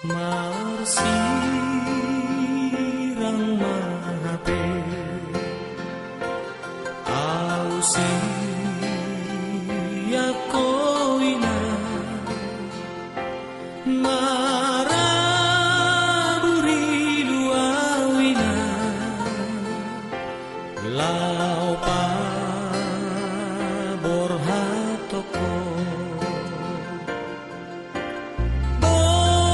Marsirang mahape ausia koina maraburi luawina laupa borhatoko borhatoko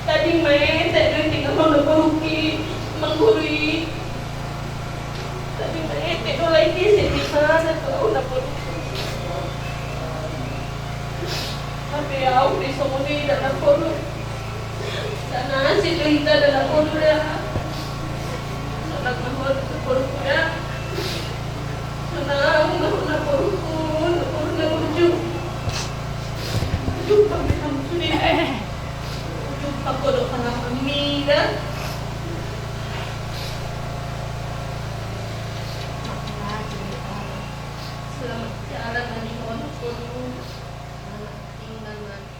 Tadi main, tadi tinggal mau ngebuki, menggurui. Tadi main, tadi lagi di mana tahu nak beruki. Tapi aku di sini dalam koru, sana si cerita dalam koru ya. Sana kahor koru ya. Sana aku nak koru nak ujuk. Ujuk kami kamu sudah. Ako doon ka ng amiga. Selamat jalan dari orang kono. Selamat tinggal nanti.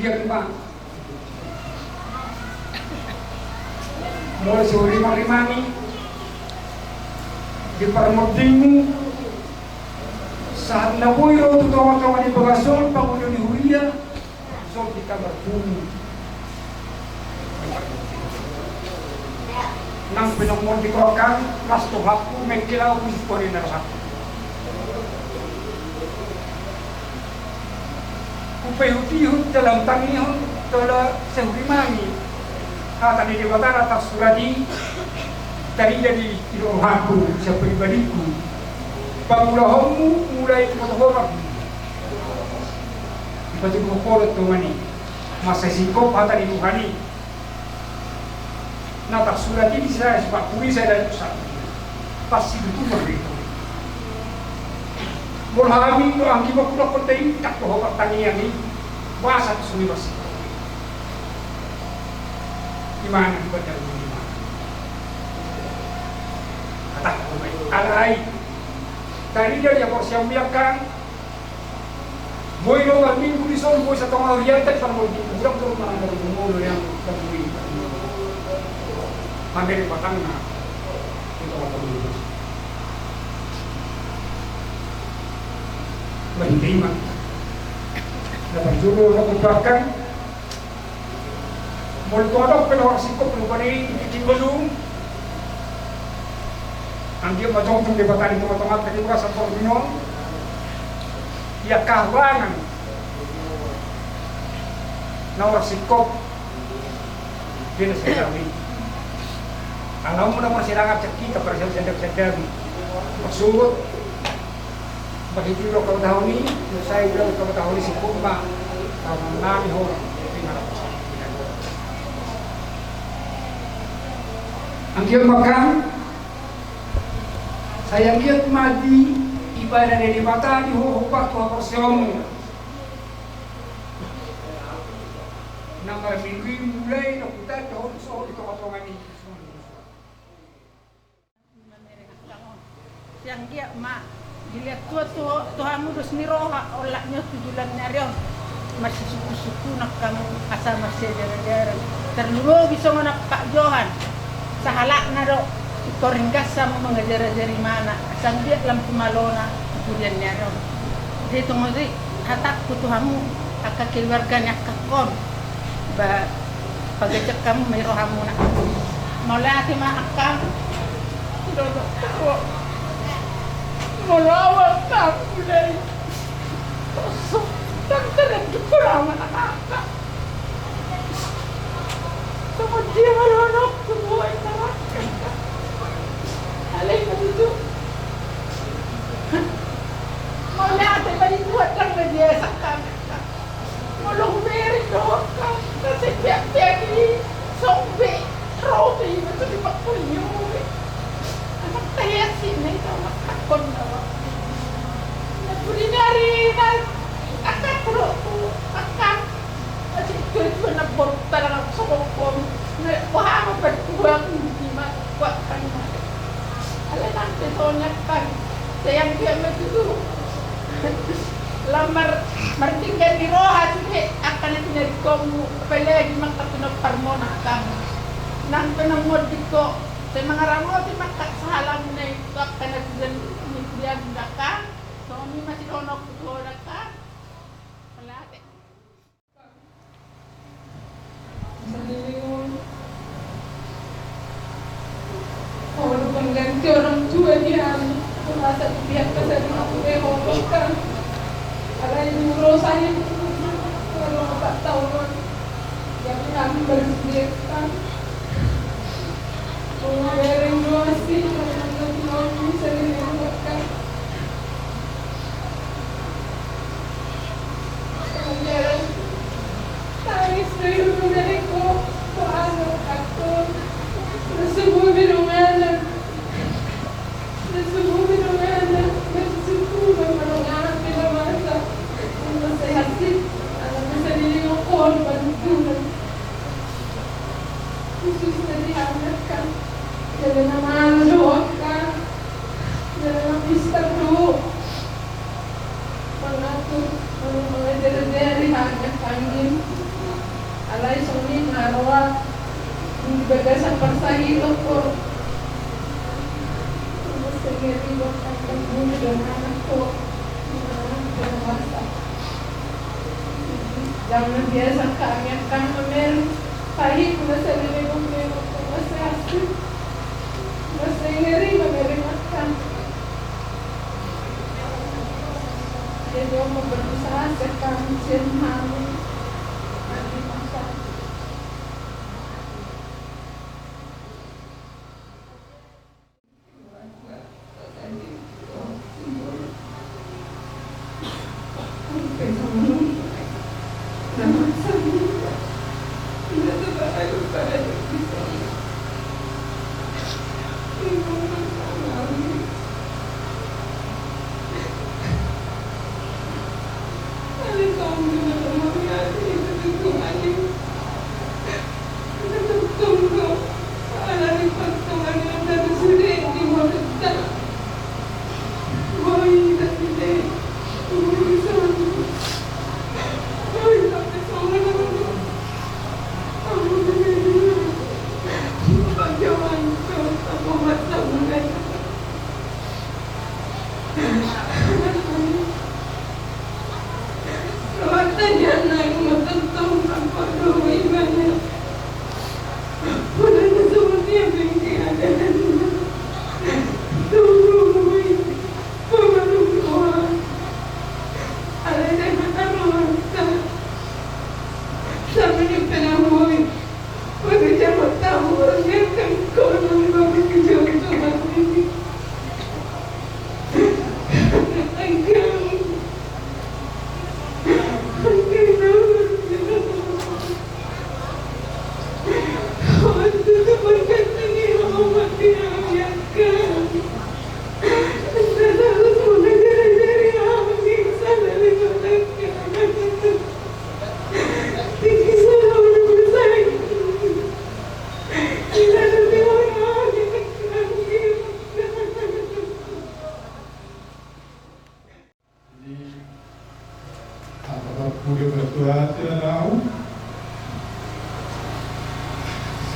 Dia cuma mulai selimang-limangi di permudingmu saat nabuy ro tutawa-tawa di bagasol pangulo ni Huria so kita bertemu nang pinamon di kokan rasto hapu mengkilau kuspori narasa kupehutihut dalam tangihut tola sehurimani kata di batara atas suradi dari jadi irohaku sa pribadiku pangulahonmu mulai motohorak ipati kukolot tumani masasingkop hata di Tuhani natak suradi di saya sebab puri saya dan usah pasti itu begitu mulhami itu angki makulak penting tak tohorak tangian ini bahasa sumi basi gimana dibaca gimana kata alai tadi dia kok siang biarkan boy lo kan minggu di sol boy satu orang dia tak pernah di kurang turun mana dari mulu yang terbuih hampir patangna itu apa dulu berhenti mah dapat judul aku bahkan Moltodok penawar sikop lupani bikin belum. Anggi macam di batari teman-teman tadi bukan sampor minum. Ya kawanan. Nawar sikop dia sekali. Kalau mau nomor silangan cek kita persen-persen maksud bagi kita kau tahu ni, saya bilang kau tahu ni sikop mah kalau nami orang. Angkian makan saya lihat madi ibadah dari mata di hohopak tua persiamu nomor minggu mulai kita tahun soal itu potongan ini yang dia mak dilihat Tuhanmu dus niroha olaknya tujulan nyarion masih suku-suku nak kamu asal masih jalan-jalan terlalu bisa nak Pak Johan sahalak na do ikoringgas sama mengajar-ajari mana asal dia lampu malona kemudian nyarion dia itu ngeri hatak Tuhanmu akan keluarganya kakon pagajak kamu mirohamu nak maulati maakam dodok ko melawat kamu dari kosong dan kekurangan anak-anak sama dia melonok semua interaksi alih itu mau lihat tadi buat lang na dia sakkan molong merik doon kasi piyak-piyak ini sombe roti itu dipakulyo anak kaya sini ito makakon na napulinari na akakuro akak kasi ito nabot talaga sa kukom na wahama pagkuwang hindi makuha ka na alam natin ito nyakan sayang kaya matuto lamar martinggan di roha sige akan na tinagkom palagi makatunog parmona kamu nang penamod dito sa mga ramo di makasalam na ito akan na tinagdiyan na ka so may masilonok ito na ka palate Salilingon kalau pengganti orang tua dia merasa pihak kesana aku horor kan ada yang saya kalau tak tahu yang kami bersediakan bereng dosi kalau bisa dilakukan kemudian tangis dulu dari ko paano ako nasubo birunganan nagsusubo marunganan pinamasa ang masayasit alam na sarili ng korban tunan Jesus na dihanap ka dala na maluwag ka dala na pistaro mga dala-dala dihanap ka Sony Marwa di bagasan persahilo ko. Sendiri buat kamu dan anakku dewasa. Jangan biasa kami akan memel pahit masa memang masa asli masa ngeri makan. Jadi mau berusaha sekarang sehari nanti makan.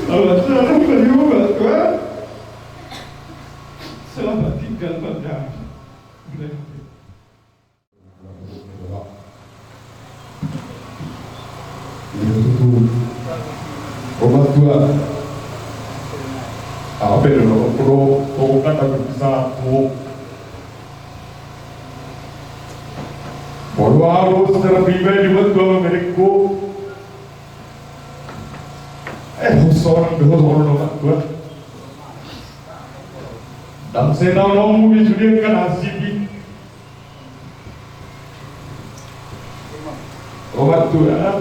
Selamat datang dari umat Tuhan. Selamat tinggal pada umat Tuhan. Apa yang perlu kata bersatu? Bahwa harus secara pribadi buat Tuhan mereka. Seorang umat Tuhan. Dan senang disediakan hasibi. Umat Tuhan.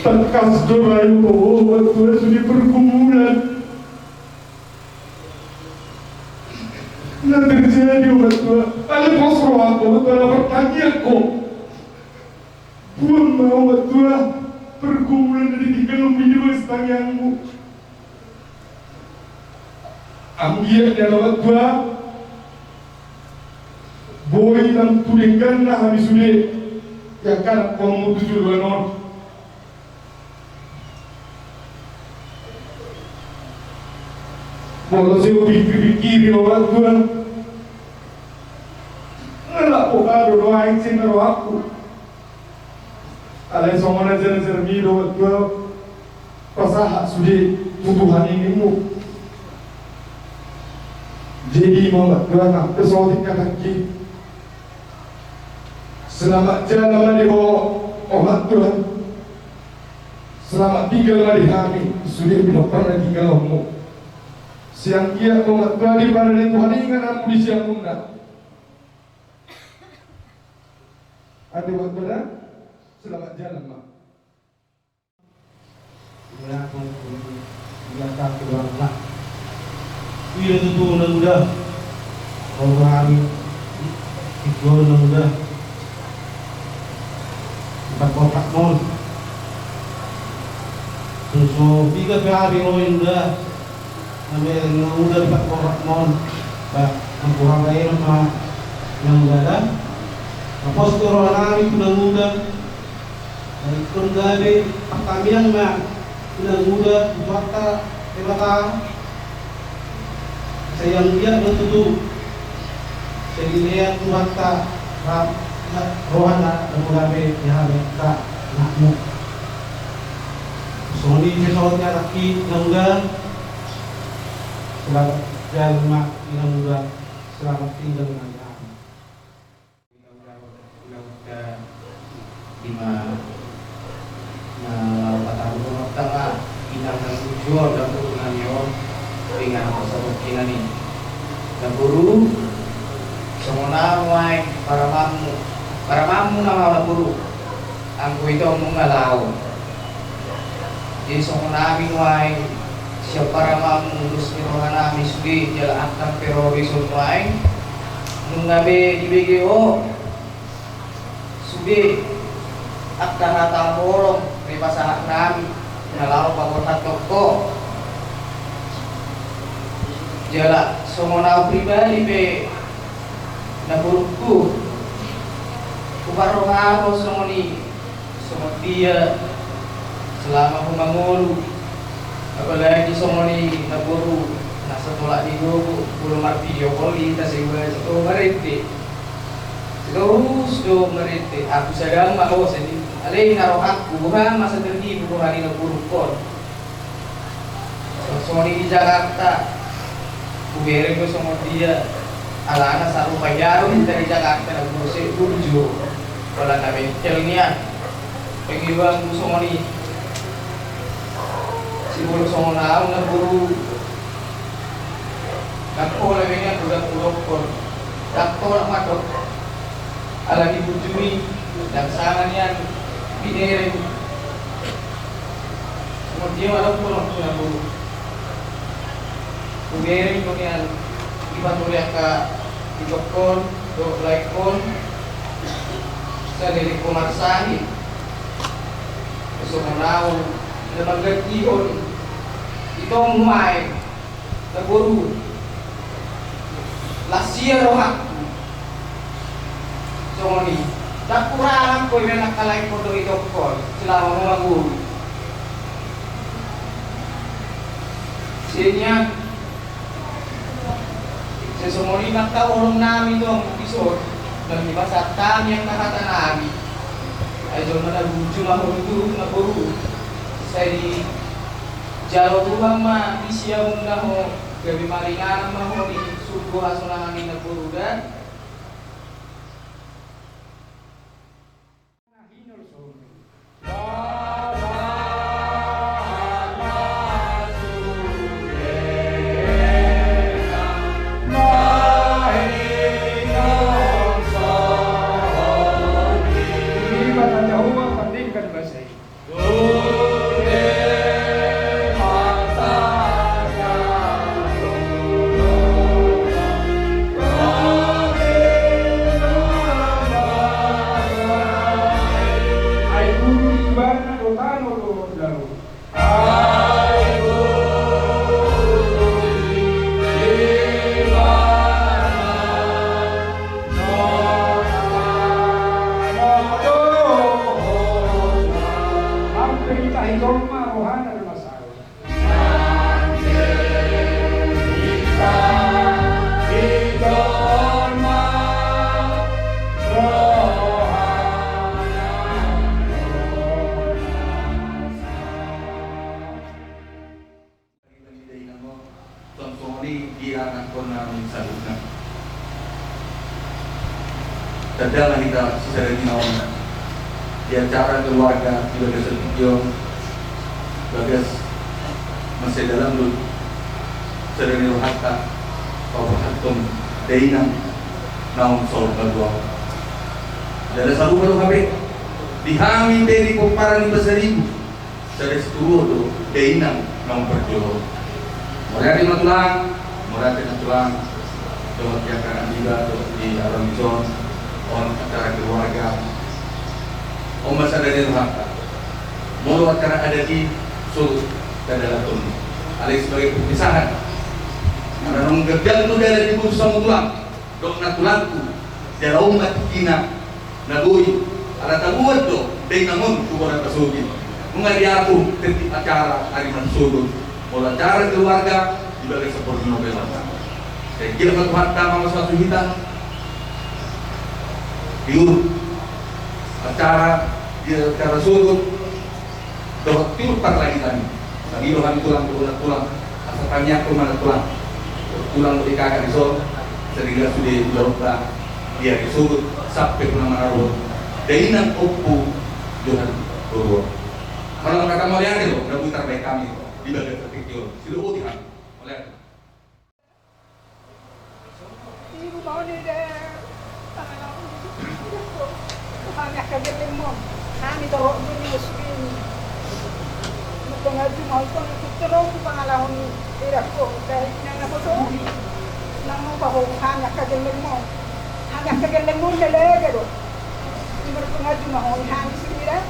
Tekas doa umat Tuhan sudah pergumulan. Yang terjadi umat Tuhan. Ada pasrah umat Tuhan bertanya kok. Buang mau umat Tuhan. Pergumulan dari tiga video setangyamu. Ambil dalam dua boy dan tulengan lah habis sudah ya kan kamu tujuh dua non. Kalau saya pikir orang tua, ngelak pokado doa yang cendera aku. Alai somana jenis miro tua pasah sudah tuduhan ini mu. Jadi mamat tua nak pesawat kaki. Selamat jalan di omat tua. Selamat tinggal di kami sudah tidak pernah tinggalmu. Siang kia omat tua di pada di Tuhan ingat aku di siang munda. Ada waktu dah. Selamat jalan, Mak. Bila aku biasa keluar lah. Bila tu muda-muda, orang hari itu muda. Empat kotak mon. So tiga hari orang muda, ambil muda empat kotak mon. Bah, kurang lain apa yang muda dah. Lepas tu orang hari itu muda. ikon gabi pakamiang ma inang muda wakta tebata sayang dia betutu jadi lihat wakta rohana dan gabi ya mereka nakmu soni besoknya laki nangga selamat jalan mak inang muda selamat tinggal dengan lima patang tengah inang dan tujuan dan turunan yo dengan pasal kina ni dan guru semua wai para mamu nama guru angku itu mengalau jadi semua nabi wai siapa para mamu terus rohana misbi jalan akan teroris wai mengabe di BGO subi akan hatang bolong di pasangan nabi nalau pakotat toko jala somona pribadi be na burukku kuparo ngaro somoni somot dia selama kumangulu apalagi somoni na buru nasa tolak di gogo belum video call kita sehingga itu meriti terus do meriti aku sedang mau sedih alay naroh aku bukan masa terdi bukan hari buruk kon sorry di Jakarta kubere ko sama dia alana saru payaro dari Jakarta na buruse burjo wala na bengkelnya pengiwan sama ni si bulu sama naon na buru nakpo lebihnya udah pulok kon nakpo nak matok ala dibujui dan sangannya pinere kemudian walaupun waktu yang dulu kubere kemudian dibantulah ke dikokon do laikon sa dari komarsahi so manau na magatiyon itong humay naguru lasya rohak so ni tak kurang ko yung nakalay ko do ito ko selama mga guru sinya sesumoni magkaulong namin do ang episode ng iba sa kami ang nakata namin ay doon na nagudyo mahulog na guru sa di jalo tuwang ma bisya mong na ho gabi maringan ang mahuli sugo haso na kami na guru dan Tadalah kita secara dinawan di acara keluarga di bagas video bagas masih dalam dulu sedang hatta kau hatum deinang naon sol kedua dari selalu baru kami dihami dari komparan di besaribu dari seturu tu deinang naon perjuang mulai di matulang doa tiakan juga di Aramizon on acara keluarga masa dari Nuhaka mulu acara ada di Sulu dan Dalatun alih sebagai perpisahan karena nunggagal itu dari ibu sama tulang dok natulangku dari umat kina nagui ada tabuat tuh dahil namun kukunan kasugin. Mengali aku ketik acara hari mansugod. Mula acara keluarga dibagi seperti Nobel dan kira Tuhan tama suatu kita diurut acara dia acara sugod dohot tiupar lagi tadi. Lagi dohan tulang asal tanya aku mana tulang dari kakak di sol sehingga sudah dohot dia disugod sampai pulang menaruh dainan oppu dohan turun. Kalau kata mau lihat itu, udah putar baik kami di bagian terkecil. Sudah putih kan? Mau lihat? Ibu mau di hanya kaget mo. Kami taruh dulu muslim. Tengah cuma itu terus pengalaman tidak kok dari nana foto. Nang bahwa hanya kaget mo. Hanya kaget mo lelaki itu. Ibu tengah cuma hanya sendiri.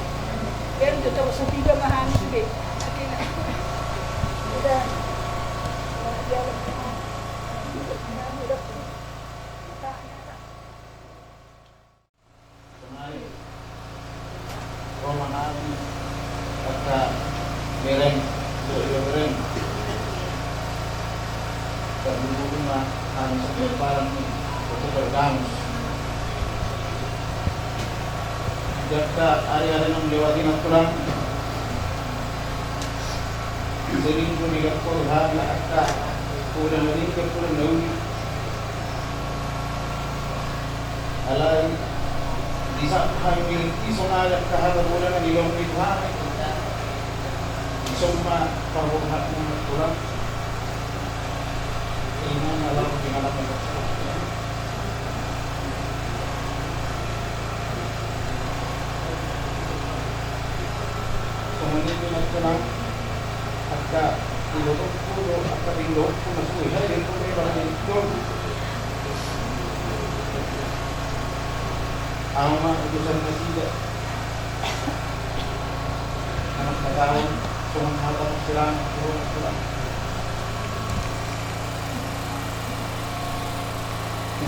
Yang itu terus tiga mahal sudah. Sudah. Kemarin Romanan kata bereng, bereng. Terhubunglah harus berbarang untuk bergamus. Jika hari-hari yang melewati pulang, sering pun tidak perhatian kata pulang lagi ke pulang lagi. Alai di saat kami miliki sonada kehadir pulang di dalam Tuhan, semua perhatian pulang. Iman Allah dengan apa? Kemudian tunang agak ilok pulo agak ilok masuk hari itu berapa itu ama utusan masjid anak tahun cuma hal silang pulang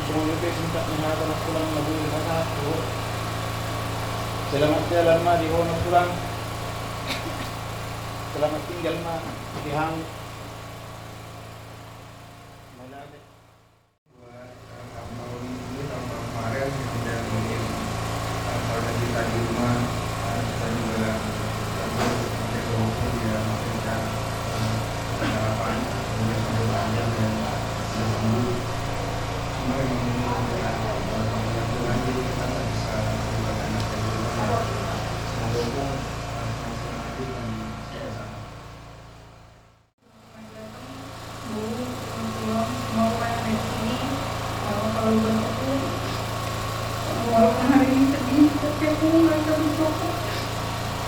cuma lebih singkat menghadap pulang lebih kata selamat jalan mah di hono pulang. Selamat tinggal mah di hang. Buat tahun ini tahun kemarin kemudian mungkin kalau lagi di rumah kita juga ada waktu ya kita harapan kemudian sudah panjang dan sudah sembuh. Cuma memang yang lagi kita tak bisa melakukan anak di rumah. Semoga walaupun hari ini sedih, tapi aku merasa bersyukur.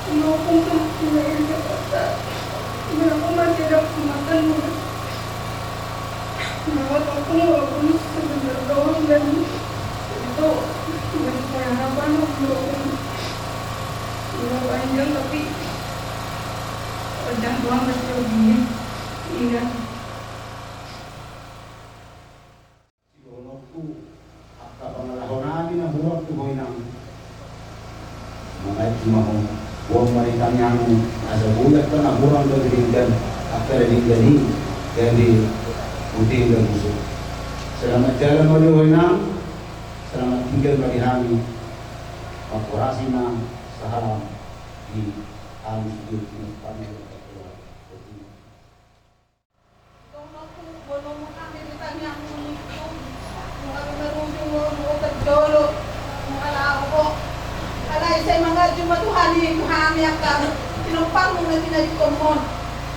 Walaupun kemungkinan yang Jakarta, aku masih ada kesempatan merawat aku walaupun sebentar doang dan itu dengan harapan walaupun sudah panjang tapi udah Tuhan masih lebih ingat. Buang mereka yang ada bulat kan kurang dari dan akhirnya digani jadi putih dan busuk. Selamat jalan bagi Hoinang, selamat tinggal bagi kami. Makurasi na sahalam di kami hidup di panel keluar. Kung ako, wala mo kami ditanya mo nito. Kung ano marunong mo tagjolo, kung ala ko. Alay sa mga jumatuhani kuhami akam tinumpang mo na tinalikomon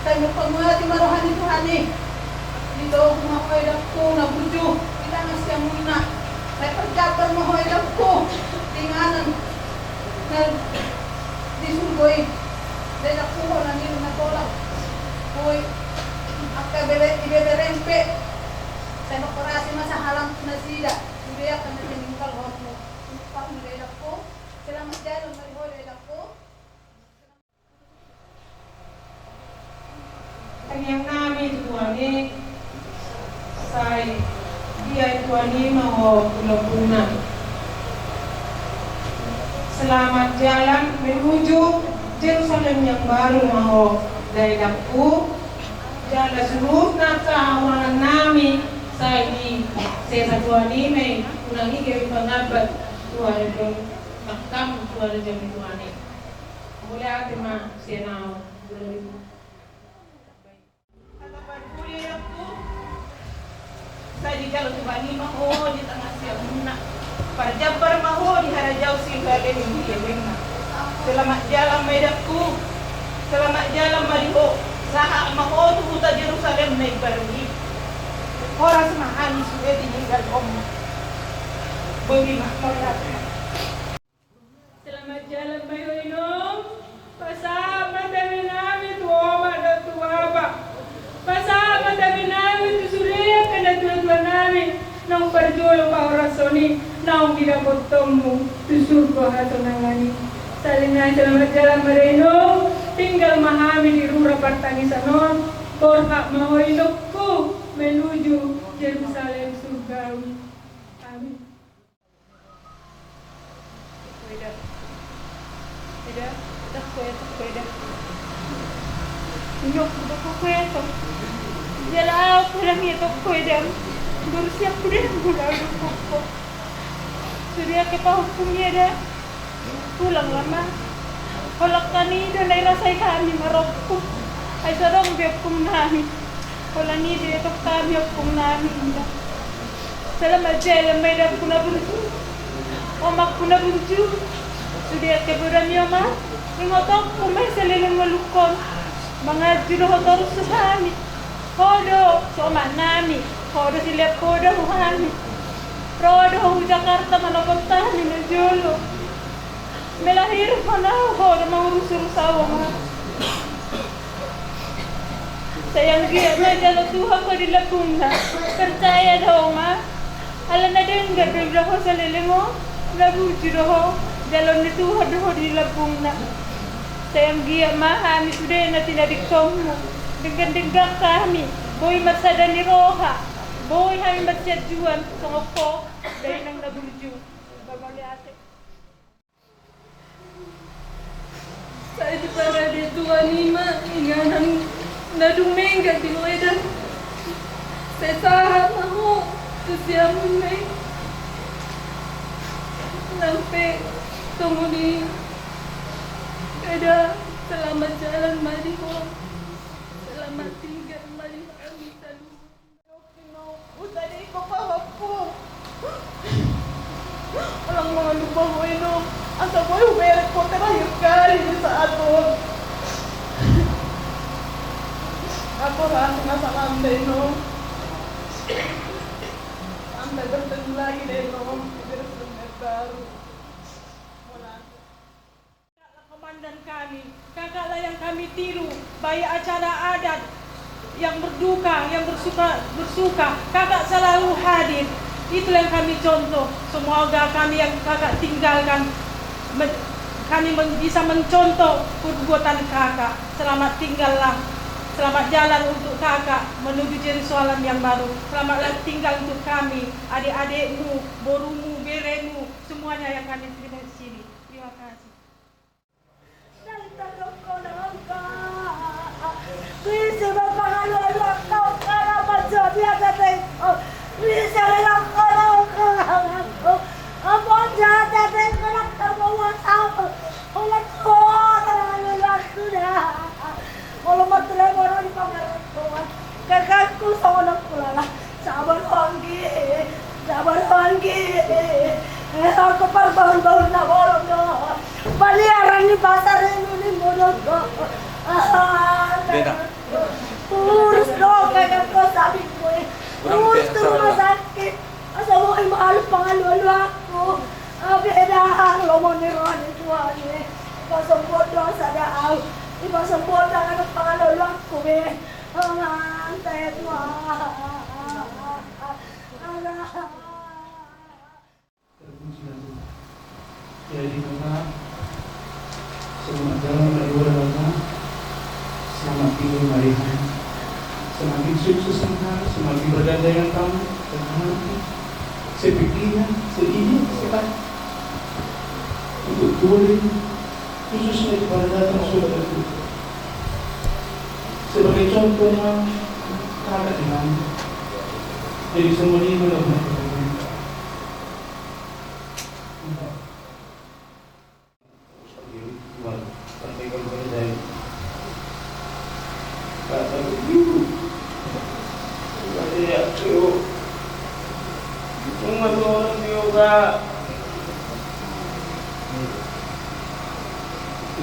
sa mga pagmula timaruhani tuhani dito kumakoy lang ko na budyo ilangan siya muna may pagjapan mo hoy lang ko tinganan na disulgoy dahil ako na nilo na tolak hoy ibeberempe sa makurasi masahalang na sila hindi ako na tiningkal mo tinumpang mo lang ko. Selamat jalan marihoy ako. Kanyang namin Tuhan say dia Tuhan mau pulang Selamat jalan menuju Jerusalem yang baru mau dari dapur. Jalan seluruh kawan nami saya di sesatuan ini ulangi ke pengabat tuan itu makam tuan jam tuan ini. Mulai ada mah senau belum. Saya di jalan ke Bani Maho di tengah siang nak Parjabar Maho di Harajau Singgale ini dia benar. Selamat jalan medakku, selamat jalan Mariho. Saha Maho tu huta Jerusalem naik pergi. Orang semahani sudah ditinggal om. Bagi makmurat. Selamat jalan Mayoino. Pasama dami namin tuwa na tuwaba. Pasama dami namin tusuliya kana tuwa namin. Nang perjulo maurasoni, nang ginabotong tusurgo hato nangani. Salina selamat jalan Mayoino. Tinggal mahami di Rura Partangisanon. Borhak mahoinokku menuju Yerusalem surgawi. Amin. Dah kueda. Nyok kueda. Jalan pulang itu kueda. Bersiap kuda pulang koko. Sudah ke hukumnya dah. Pulang lama. Kolak kani dan daerah saya kami Maroko. Ay sarong hukum namin. Wala ni dito kami hukum namin. Selamat jalan may dah kuna bunju. Omak kuna bunju. Sudah ke buramyo ma. Ingotok kumay sa lilang malukon. Mga julo terus sa kami. Hodo soma nami. Hodo sila hodo kami. Rodo Jakarta manapagtahan ni Jolo. Melahir pa na ako na mangurusur sa mga. Sayang dia na jalo tuha ko di Laguna. Percaya daw ma. Ala na din gabi ko sa lilimo. Labuji daw. Jalo ni tuha daw di Laguna. Sayang dia ma kami sudah na tinadikom mo. Dengan kami. Boy masada ni Roha. Boy kami matyajuan. Songoko. Dari nang labuju. Babali ate. Saya di para di Tuhan Ima inganan na dumingga di Medan. Saya sahat mahu kesiamun may sampai kemudian ada selamat jalan Mariho, selamat tinggal Mariho kami selalu. Udah di papawaku. Orang mga lupa mo ino. Asa ko yung meron ko terakhir kali sa aton. Ako rasa nasa lambe no. Anda bertemu lagi deh no. Kita sudah baru. Kakak komandan kami, kakaklah yang kami tiru. Baik acara adat yang berduka, yang bersuka, kakak selalu hadir. Itulah yang kami contoh. Semoga kami yang kakak tinggalkan, kami bisa mencontoh perbuatan kakak. Selamat tinggallah, selamat jalan untuk kakak menuju Yerusalem yang baru. Selamatlah tinggal untuk kami, adik-adikmu, borumu, beremu, semuanya yang kami terima di sini. Terima kasih. Kakakku sama anak pula sabar lagi. Aku perbangun nak bolong dah. Baliaran di pasar ini ni bodoh dah. Urus dong kakakku sabi ko urus tu rumah sakit. Asa mo ay pangalo aku. Beda lo mo ni Ron tuan ni. Pasambot do sa daaw. Ipasambot ang ano pangalo aku be. Antay mo. Jadi Bapak, selamat jalan berdua Bapak, selamat tinggal Marihan, semakin sukses engkau, semakin bergandengan kamu, dan hati, sepikirnya, seini, sepat. untuk tulis khususnya kepada datang saudaraku. Sebagai contohnya kakak Imam, jadi semua ini benar-benar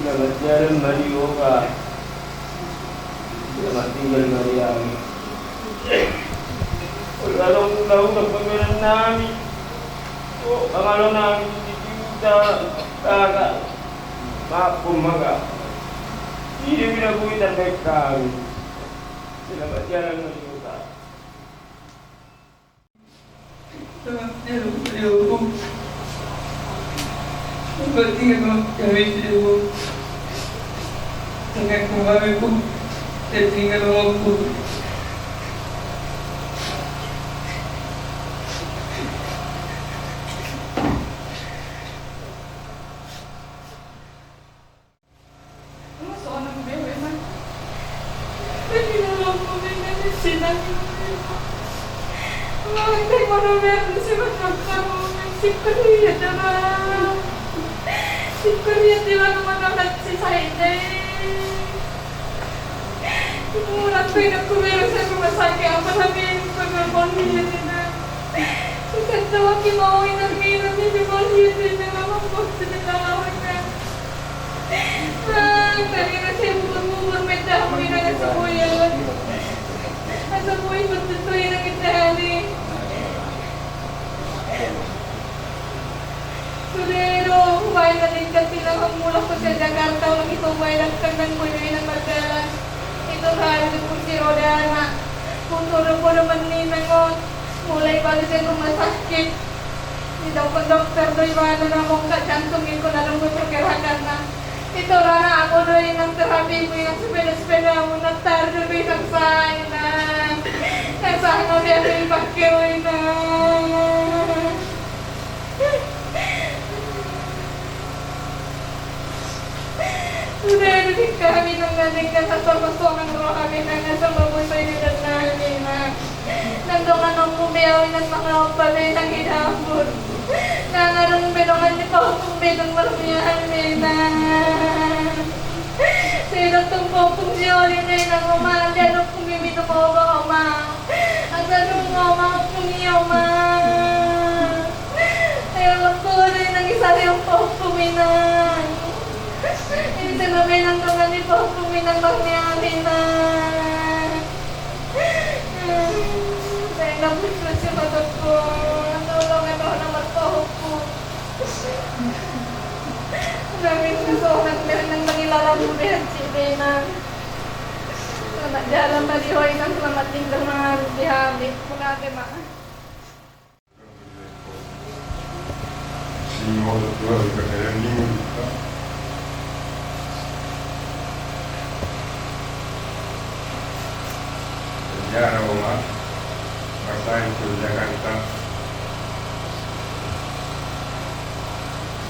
Selamat jalan Mario Kak. Selamat tinggal Mariami. Kalau tahu kepemimpin namin, pangalo namin kita kakak makumaga. Hindi pinabuhitan kay kami. Selamat jalan Mario Kak. Selamat jalan Mario Kak. Tinggal mo kami sila hanggang kung kami po tinggal mo po. Seorang bebek man, pwede na lang po may sinabi mo. Hindi mo na meron si Matagkaroon, si Korea naman. Si Korea di ba naman ang si Saide? Murang pinagkumero sa kumasaki ang maraming pagkakoniya nila. Ikatawa kimawin ang mira ni Dimoliya din na naman po sa nilawin na. Tali na siya bumubur may dami na sa buyan. At sa buhay matutuloy ng itali. Pero, huwag na din ka pinangamulak ko sa Jakarta ulang ito huwag nagtagnan mo yun ang magdalan. Ito harap ko si Rodana. Puturo ko naman ninangon. Mulay bago siya kumasakit. Hindi daw ko doktor do'y wala na mong kadyantungin ko na lang mo pagkarakan na. Ito rana ako do'y ng terapi mo yung spena-spena mo na tardo do'y nagsahin na. Nagsahin mo siya do'y pagkiroy na. Sudah lebih kami menggantikan asal masongan roh kami nang asal mabuhay dengan namin na nandungan ang pumiyaw ng mga opalay ng hinambur nangarang bilungan niyo pa kung bilang maramihan na sino itong pupong siyori na yun ang umali ano kung mimito mo ba ma ang tanong mo mga pumiyaw ma ayaw ko rin ang isa yung pupuminan. Ini sinabi ng mga ni Popo minambang ni Amina. Saya nabis na siya matag ko. Natulungan ako ng Popo. Namin nasuhan meron ng mangilalamuri at silina. Jalan malihoy ng selamat tinggal mga dihabit. Pagkate ma. Si modo tua di prendere l'immunità. Sejarah umat bangsa itu Jakarta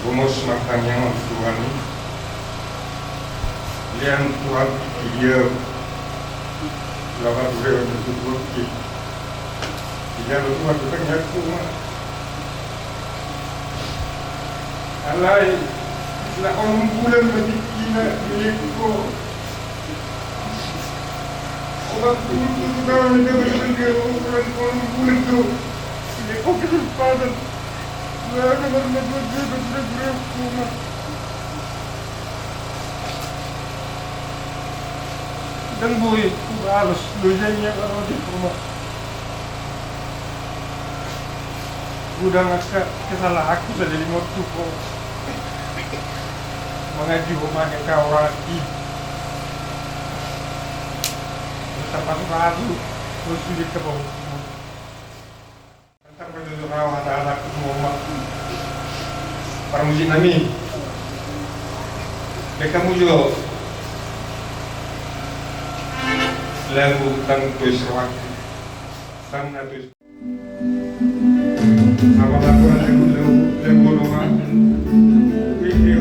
gumus makanya Tuhan lian Tuhan dia lawan beliau bersyukur dia Tuhan bukan nyaku alai la orang bulan berikina milikku orang itu sudah mendengar orang bulan itu ini kok kesempatan lah dengan berlaku dan boy harus dojanya kalau di rumah udah nggak kesalah aku sudah jadi mortu kok mengaji rumahnya ke orang ini termasuk ragu terus sulit ke bawah antar penduduk rawat anak rumah permuji nami kamu juga lagu tentang tulis rawat sana tulis apa lagu rumah video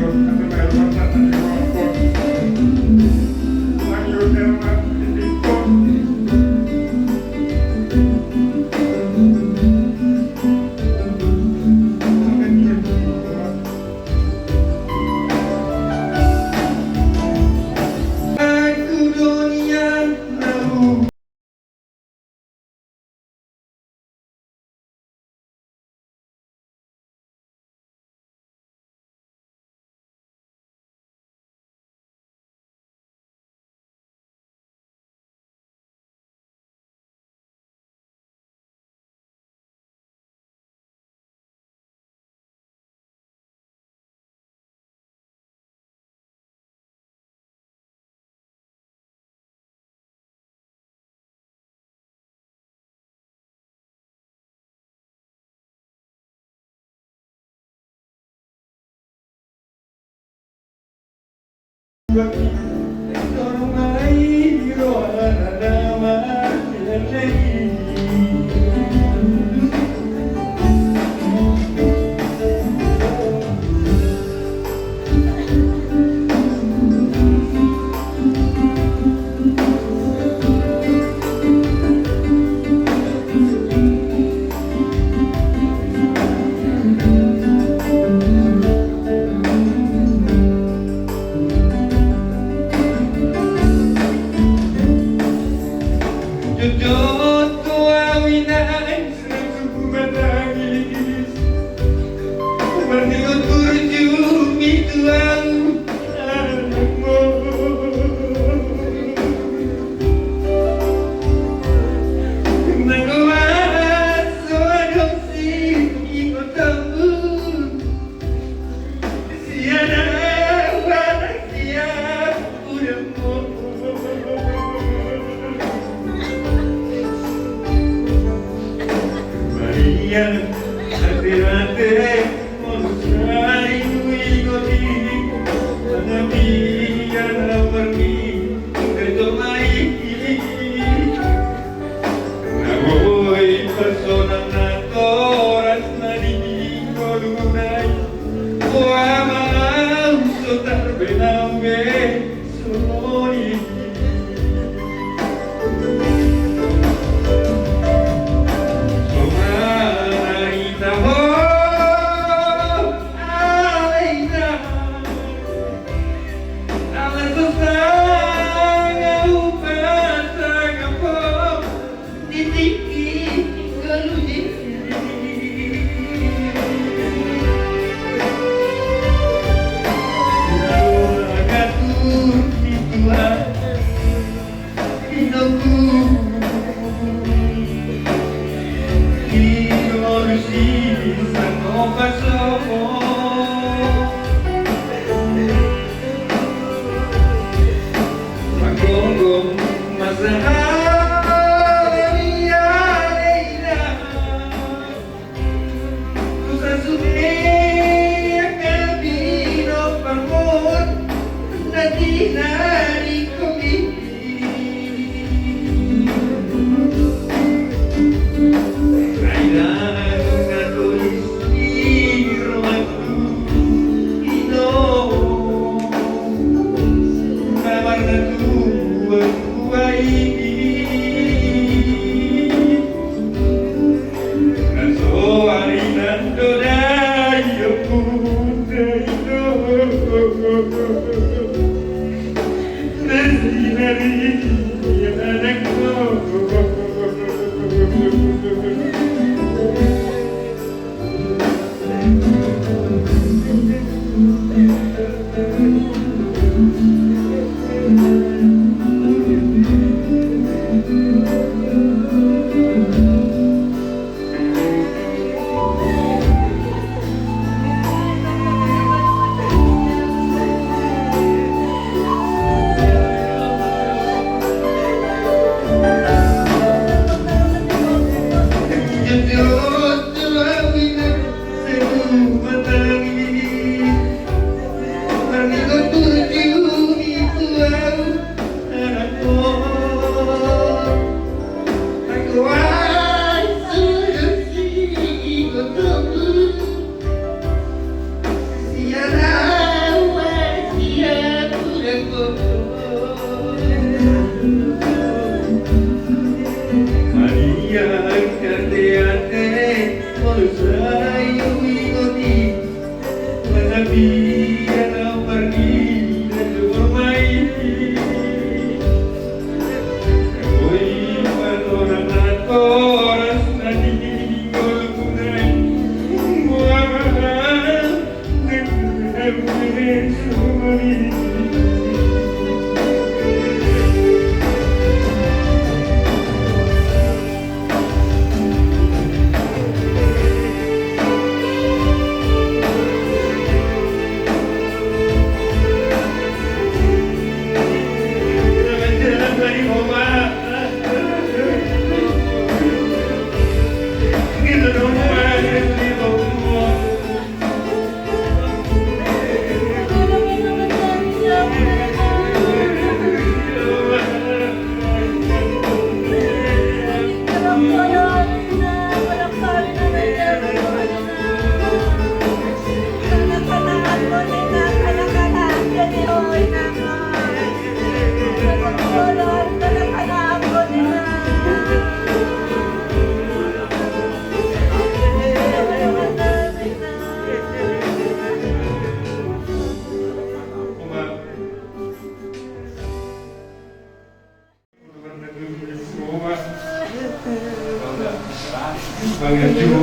Mangaju,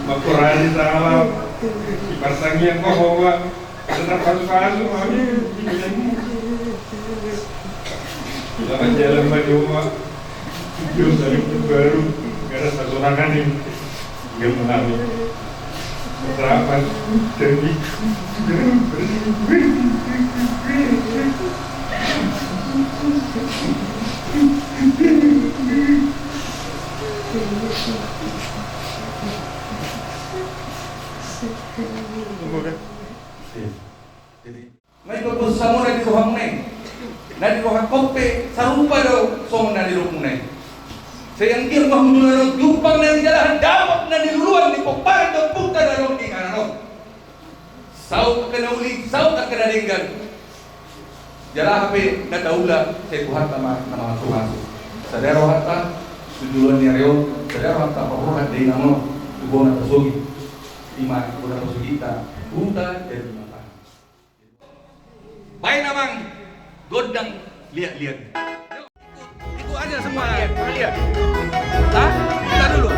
makurani salam, iparsangi yang kohowa, tetap pasu-pasu, kita jalan berdua, jauh dari baru, karena satu tangan ini, dia mengalami serapan jadi May pagpunsa mo na di rohang na di rohang kope, sarupa daw, song na di rohang na sayang dia mahundulan ng lupang na nijalahan, dapat na niluluan ni Pokpare ng punta na rohang di nga saw ka na ulit, saw ka na ringgan jala hape na daula sa ikuhat na mga sumaso sa dero hata, suduluan ni Areo sa dero hata, papuhat din na mo tubo na tasugi lima, una tasugita punta, dari mata baik namang godang lihat-lihat. Ikut aja semua lihat. Hah? Kita dulu.